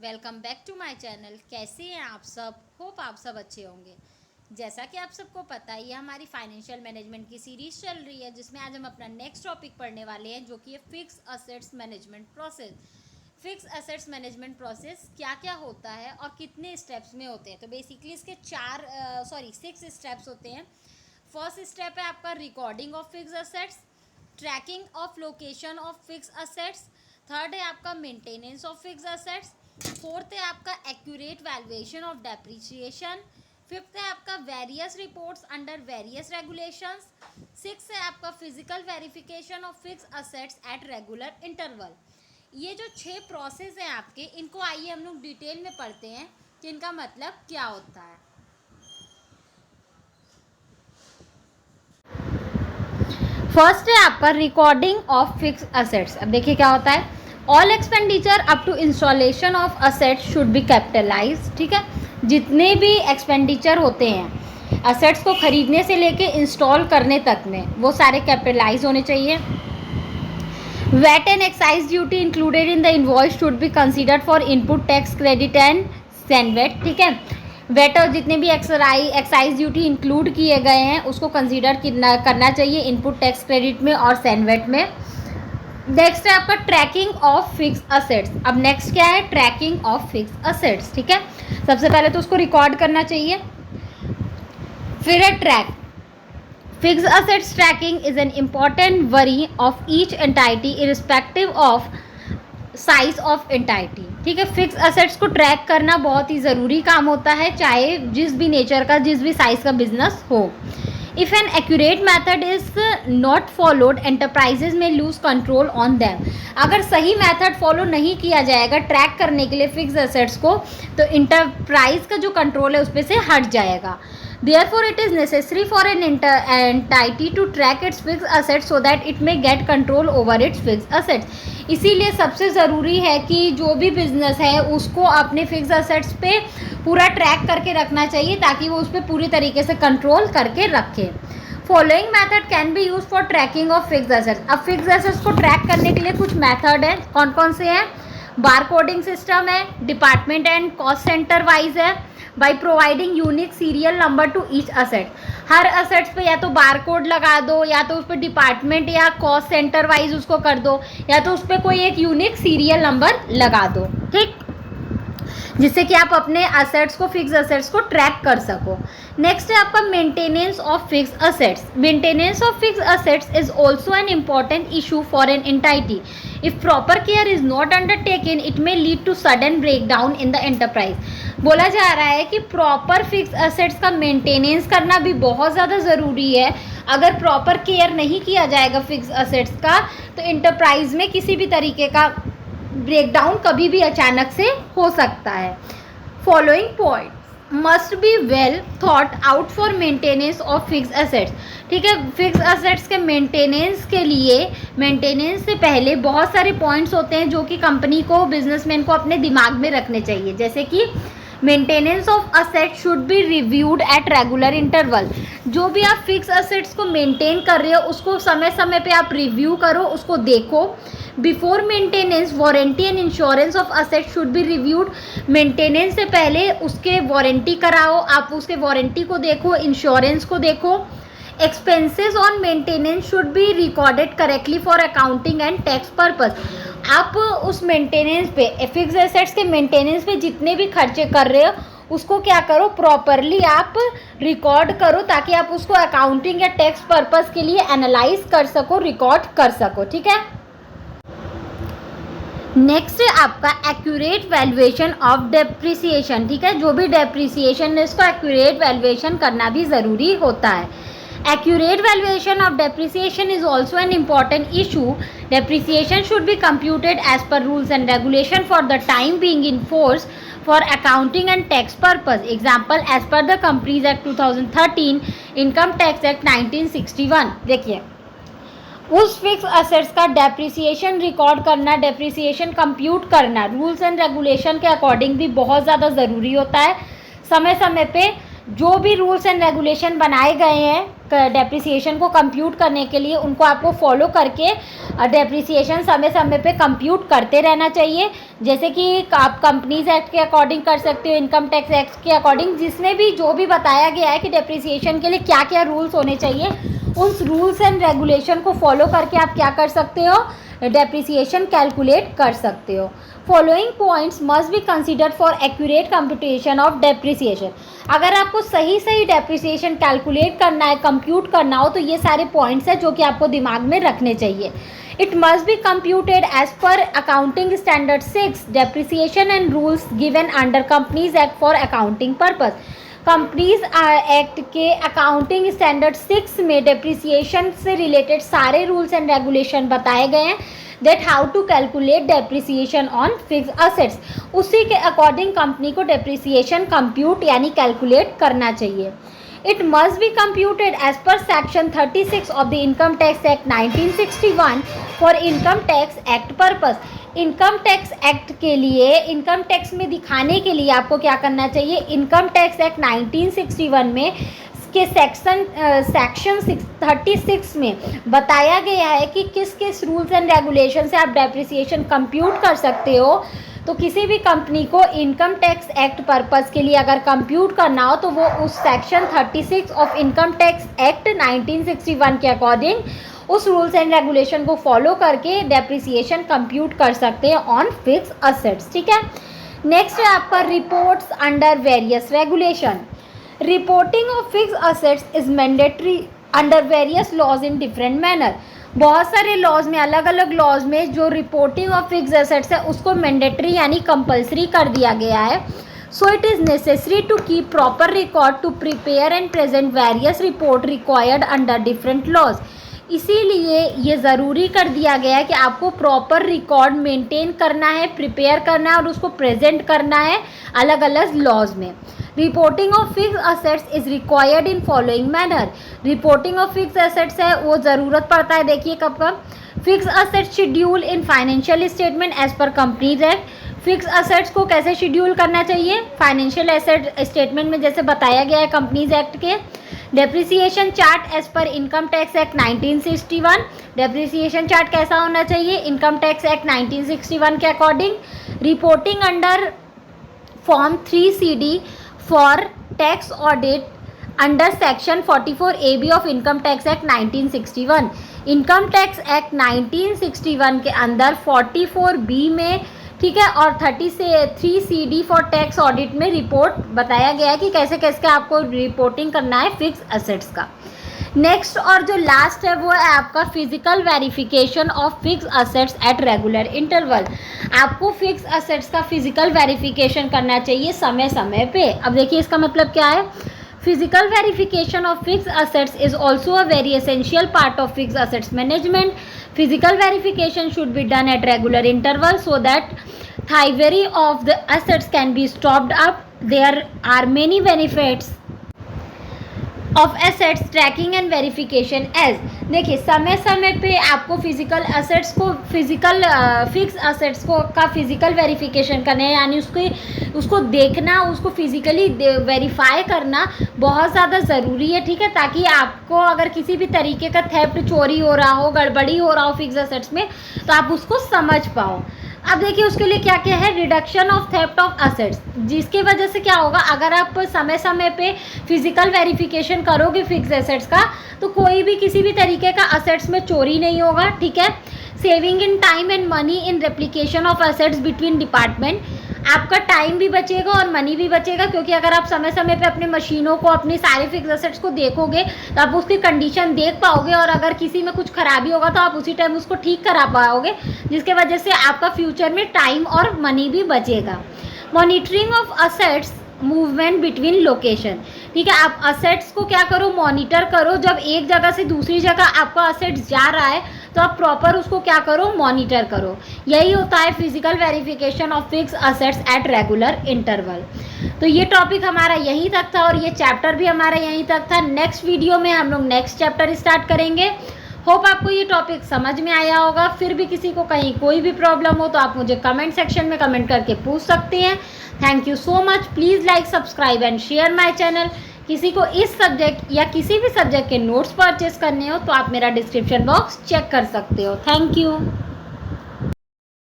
Welcome back to my channel. कैसे हैं आप सब? होप आप सब अच्छे होंगे। जैसा कि आप सबको पता ही है, हमारी फाइनेंशियल मैनेजमेंट की सीरीज़ चल रही है, जिसमें आज हम अपना नेक्स्ट टॉपिक पढ़ने वाले हैं, जो कि है fix assets management process. Fix assets management process क्या क्या होता है और कितने स्टेप्स में होते हैं। तो बेसिकली इसके 6 स्टेप्स होते हैं। फर्स्ट स्टेप है आपका recording of fix assets, tracking of location of fix assets. Third है आपका maintenance of fix assets. Fourth है आपका accurate valuation of depreciation. Fifth है आपका various reports under various regulations. Six है आपका physical verification of fix assets at regular interval. ये जो 6 प्रोसेस हैं आपके, इनको आइए हम लोग डिटेल में पढ़ते हैं कि इनका मतलब क्या होता है। फर्स्ट है आपका रिकॉर्डिंग ऑफ फिक्स असेट्स। अब देखिए क्या होता है। All expenditure up to installation of assets should be capitalize. ठीक है, जितने भी एक्सपेंडिचर होते हैं असेट्स को खरीदने से लेके इंस्टॉल करने तक में, वो सारे कैपिटलाइज होने चाहिए। VAT and excise duty included in the invoice should be considered for input tax credit and CENVAT. ठीक है, वेट और जितने भी एक्साइज ड्यूटी इंक्लूड किए गए हैं उसको कंसीडर करना चाहिए इनपुट टैक्स क्रेडिट में और सैनवेट में। नेक्स्ट है आपका ट्रैकिंग ऑफ फिक्स असेट्स। अब नेक्स्ट क्या है? Tracking of fix assets. ठीक है, सबसे पहले तो उसको रिकॉर्ड करना चाहिए, फिर है track. Fix assets tracking is an important worry of each entity irrespective of size of entity. ठीक है, फिक्स असेट्स को ट्रैक करना बहुत ही ज़रूरी काम होता है, चाहे जिस भी नेचर का, जिस भी साइज का बिजनेस हो। If an accurate method is not followed, enterprises may lose control on them. अगर सही मेथड फॉलो नहीं किया जाएगा ट्रैक करने के लिए फिक्स असेट्स को, तो इंटरप्राइज का जो कंट्रोल है उस पर से हट जाएगा। Therefore, it is necessary for an entity to track its fixed assets so that it may get control over its fixed assets. इसीलिए सबसे ज़रूरी है कि जो भी बिजनेस है उसको अपने फिक्स असेट्स पे पूरा ट्रैक करके रखना चाहिए, ताकि वो उस पर पूरी तरीके से कंट्रोल करके रखे। Following method can be use for tracking of fix assets. अब फिक्स असेट्स को ट्रैक करने के लिए कुछ मैथड हैं। कौन कौन से हैं? बार कोडिंग सिस्टम है, department and cost center wise है, by providing unique serial number to each asset. हर असेट्स पे या तो बार कोड लगा दो, या तो उस पर डिपार्टमेंट या कॉस्ट सेंटर वाइज उसको कर दो, या तो उस पर कोई एक यूनिक सीरियल नंबर लगा दो। ठीक, जिससे कि आप अपने असेट्स को, फिक्स असेट्स को ट्रैक कर सको। नेक्स्ट है आपका maintenance of fix assets. Maintenance of fix assets is also an important issue for an entity. If proper care is not undertaken it may lead to sudden break down in the enterprise. बोला जा रहा है कि proper fix assets का maintenance करना भी बहुत ज़्यादा ज़रूरी है। अगर प्रॉपर केयर नहीं किया जाएगा फिक्स असेट्स का, तो एंटरप्राइज में किसी भी तरीके का ब्रेकडाउन कभी भी अचानक से हो सकता है। Following point must be well thought out for maintenance of fix assets. ठीक है, फिक्स असेट्स के मेंटेनेंस के लिए, मेंटेनेंस से पहले बहुत सारे पॉइंट्स होते हैं जो कि कंपनी को, बिजनेसमैन को अपने दिमाग में रखने चाहिए। जैसे कि maintenance of asset should be reviewed at regular interval. जो भी आप फिक्स असेट्स को मेंटेन कर रहे हो उसको समय समय पे आप रिव्यू करो, उसको देखो। Before maintenance warranty and insurance of asset should be reviewed. Maintenance से पहले उसके वारंटी कराओ, आप उसके वारंटी को देखो, इंश्योरेंस को देखो। Expenses on maintenance should be recorded correctly for accounting and tax purpose. आप उस मेंटेनेंस पे, फिक्स एसेट्स के मेंटेनेंस पे जितने भी खर्चे कर रहे हो उसको क्या करो, प्रॉपरली आप रिकॉर्ड करो, ताकि आप उसको अकाउंटिंग या टैक्स पर्पस के लिए एनालाइज कर सको, रिकॉर्ड कर सको। ठीक है, नेक्स्ट है आपका एक्यूरेट वैल्यूएशन ऑफ डेप्रिसिएशन। ठीक है, जो भी डेप्रिसिएशन है इसको एक्यूरेट वैल्यूएशन करना भी ज़रूरी होता है। Accurate valuation of depreciation is also an important issue. Depreciation should be computed as per rules and regulation for the time being in force for accounting and tax purpose. Example, as per the Companies Act 2013, Income Tax Act 1961. देखिए, उस fix assets का depreciation record करना, depreciation compute करना rules and regulation के according भी बहुत ज़्यादा ज़रूरी होता है। समय समय पे जो भी रूल्स एंड रेगुलेशन बनाए गए हैं डेप्रिसिएशन को कंप्यूट करने के लिए उनको आपको फॉलो करके डेप्रिसिएशन समय समय पे कंप्यूट करते रहना चाहिए। जैसे कि आप कंपनीज एक्ट के अकॉर्डिंग कर सकते हो, इनकम टैक्स एक्ट के अकॉर्डिंग, जिसमें भी जो भी बताया गया है कि डेप्रिसिएशन के लिए क्या क्या रूल्स होने चाहिए, उस रूल्स एंड रेगुलेशन को फॉलो करके आप क्या कर सकते हो, डेप्रिसिएशन कैलकुलेट कर सकते हो। Following points must be considered for accurate computation of depreciation. अगर आपको सही सही डेप्रिसिएशन कैलकुलेट करना है, कंप्यूट करना हो, तो ये सारे पॉइंट्स हैं जो कि आपको दिमाग में रखने चाहिए। It must be computed as per accounting standard 6 depreciation and rules given under companies act for accounting purpose. Companies act के अकाउंटिंग स्टैंडर्ड 6 में डेप्रिसिएशन से रिलेटेड सारे रूल्स एंड रेगुलेशन बताए गए हैं, that how to calculate depreciation on fix assets. उसी के according company को डेप्रिसिएशन कंप्यूट यानी कैलकुलेट करना चाहिए। It must be computed as per section 36 of the income tax act 1961 for income tax act purpose. Income tax act के लिए, income tax में दिखाने के लिए आपको क्या करना चाहिए, इनकम टैक्स एक्ट 1961 में के सेक्शन 36 में बताया गया है कि किस किस रूल्स एंड रेगुलेशन से आप डेप्रिसिएशन कंप्यूट कर सकते हो। तो किसी भी कंपनी को इनकम टैक्स एक्ट पर्पस के लिए अगर कंप्यूट करना हो तो वो उस section 36 of income tax act 1961 के अकॉर्डिंग उस रूल्स एंड रेगुलेशन को फॉलो करके डेप्रिसिएशन कंप्यूट कर सकते हैं ऑन फिक्स असेट्स। ठीक है, नेक्स्ट है आपका reports under various regulation. Reporting of fix assets is mandatory under various laws in different manner. बहुत सारे लॉज में, अलग अलग लॉज में जो रिपोर्टिंग ऑफ फिक्स असेट्स है उसको मैंडेटरी यानी कंपलसरी कर दिया गया है। So it is necessary to keep proper record to prepare and present various report required under different laws. इसीलिए ये ज़रूरी कर दिया गया है कि आपको प्रॉपर रिकॉर्ड मेंटेन करना है, प्रिपेयर करना है और उसको प्रेजेंट करना है अलग अलग लॉज में। Reporting of fix assets is required in following manner. Reporting of fix assets है वो ज़रूरत पड़ता है, देखिए कब कब, fix assets schedule in financial statement as per companies act. Fix assets को कैसे शेड्यूल करना चाहिए, फाइनेंशियल एसेट स्टेटमेंट में जैसे बताया गया है कंपनीज एक्ट के। Depreciation chart as per income tax act 1961। Depreciation chart कैसा होना चाहिए, इनकम टैक्स एक्ट 1961 के according. Reporting under form 3CD for tax audit under section 44AB of income tax act 1961। Income tax act 1961 के अंदर 44B में, ठीक है, और 3CD फॉर टैक्स ऑडिट में रिपोर्ट बताया गया है कि कैसे कैसे आपको रिपोर्टिंग करना है फिक्स असेट्स का। नेक्स्ट और जो लास्ट है वो है आपका physical verification of fix assets at regular interval. आपको फिक्स असेट्स का फिजिकल वेरिफिकेशन करना चाहिए समय समय पे। अब देखिए इसका मतलब क्या है, physical verification of fix assets is also a very essential part of fix assets management. Physical verification should be done at regular interval so that thievery of the assets can be stopped up. There are many benefits of assets tracking and verification as. देखिए समय समय पे आपको physical assets को, physical fix assets को का physical verification करना है, यानी उसको देखना, उसको फिजिकली वेरीफाई करना बहुत ज़्यादा ज़रूरी है। ठीक है, ताकि आपको अगर किसी भी तरीके का थेफ्ट, चोरी हो रहा हो, गड़बड़ी हो रहा हो फिक्स असेट्स में, तो आप उसको समझ पाओ। अब देखिए उसके लिए क्या क्या है, reduction of theft of assets, जिसकी वजह से क्या होगा, अगर आप समय समय पे फिजिकल वेरिफिकेशन करोगे फिक्स एसेट्स का, तो कोई भी किसी भी तरीके का असेट्स में चोरी नहीं होगा। ठीक है, saving in time and money in replication of assets between department. आपका टाइम भी बचेगा और मनी भी बचेगा, क्योंकि अगर आप समय समय पे अपनी मशीनों को, अपनी सारे फिक्स एसेट्स को देखोगे तो आप उसकी कंडीशन देख पाओगे, और अगर किसी में कुछ खराबी होगा तो आप उसी टाइम उसको ठीक करा पाओगे, जिसके वजह से आपका फ्यूचर में टाइम और मनी भी बचेगा। Monitoring of assets movement between location. ठीक है, आप असेट्स को क्या करो, मॉनिटर करो। जब एक जगह से दूसरी जगह आपका असेट्स जा रहा है तो आप प्रॉपर उसको क्या करो, मॉनिटर करो। यही होता है physical verification of fix assets at regular interval. तो ये टॉपिक हमारा यहीं तक था और ये चैप्टर भी हमारा यहीं तक था। नेक्स्ट वीडियो में हम लोग नेक्स्ट चैप्टर स्टार्ट करेंगे। होप आपको ये टॉपिक समझ में आया होगा। फिर भी किसी को कहीं कोई भी प्रॉब्लम हो तो आप मुझे कमेंट सेक्शन में कमेंट करके पूछ सकते हैं। Thank you so much. Please like, subscribe and share my channel. किसी को इस सब्जेक्ट या किसी भी सब्जेक्ट के नोट्स परचेस करने हो तो आप मेरा डिस्क्रिप्शन बॉक्स चेक कर सकते हो। Thank you.